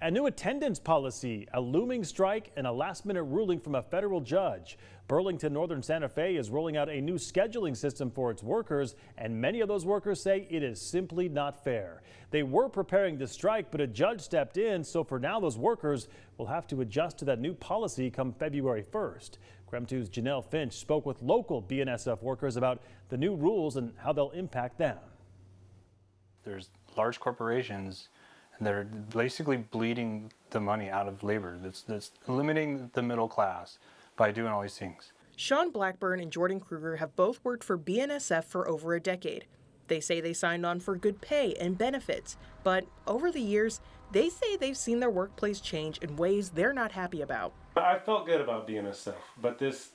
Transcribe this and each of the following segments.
A new attendance policy, a looming strike, and a last-minute ruling from a federal judge. Burlington Northern Santa Fe is rolling out a new scheduling system for its workers, and many of those workers say it is simply not fair. They were preparing to strike, but a judge stepped in, so for now those workers will have to adjust to that new policy come February 1st. KREM 2's Janelle Finch spoke with local BNSF workers about the new rules and how they'll impact them. There's large corporations that are basically bleeding the money out of labor. That's eliminating the middle class by doing all these things. Sean Blackburn and Jordan Kruger have both worked for BNSF for over a decade. They say they signed on for good pay and benefits, but over the years, they say they've seen their workplace change in ways they're not happy about. I felt good about BNSF, but this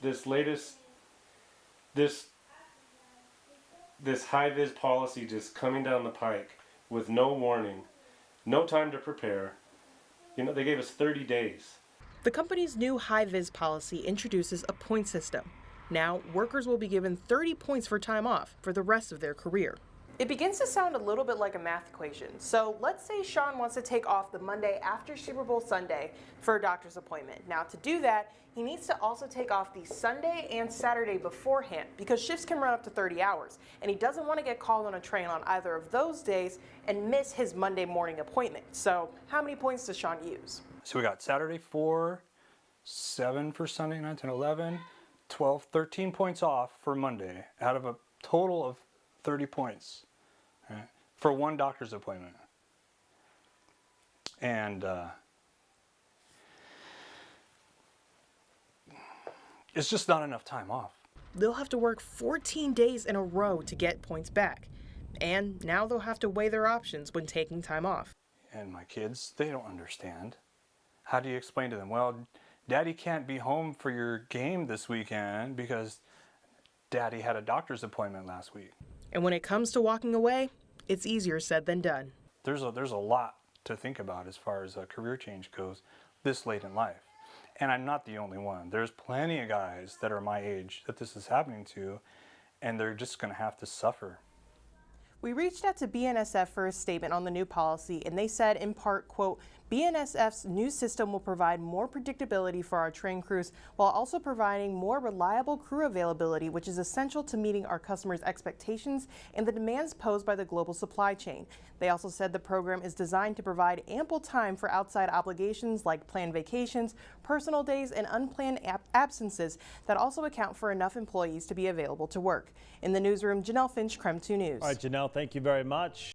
high-vis policy just coming down the pike with no warning, no time to prepare. You know, they gave us 30 days. The company's new high-vis policy introduces a point system. Now, workers will be given 30 points for time off for the rest of their career. It begins to sound a little bit like a math equation. So let's say Sean wants to take off the Monday after Super Bowl Sunday for a doctor's appointment. Now, to do that, he needs to also take off the Sunday and Saturday beforehand because shifts can run up to 30 hours. And he doesn't want to get called on a train on either of those days and miss his Monday morning appointment. So how many points does Sean use? So we got Saturday 4, 7 for Sunday, 9, 10, 11, 12, 13 points off for Monday out of a total of 30 points. Right, for one doctor's appointment. And it's just not enough time off. They'll have to work 14 days in a row to get points back. And now they'll have to weigh their options when taking time off. And my kids, they don't understand. How do you explain to them, well, Daddy can't be home for your game this weekend because Daddy had a doctor's appointment last week. And when it comes to walking away, it's easier said than done. There's a lot to think about as far as a career change goes this late in life. And I'm not the only one. There's plenty of guys that are my age that this is happening to, and they're just going to have to suffer. We reached out to BNSF for a statement on the new policy, and they said in part, quote, BNSF's new system will provide more predictability for our train crews while also providing more reliable crew availability, which is essential to meeting our customers' expectations and the demands posed by the global supply chain. They also said the program is designed to provide ample time for outside obligations like planned vacations, personal days, and unplanned absences that also account for enough employees to be available to work. In the newsroom, Janelle Finch, KREM 2 News. All right, Janelle, thank you very much.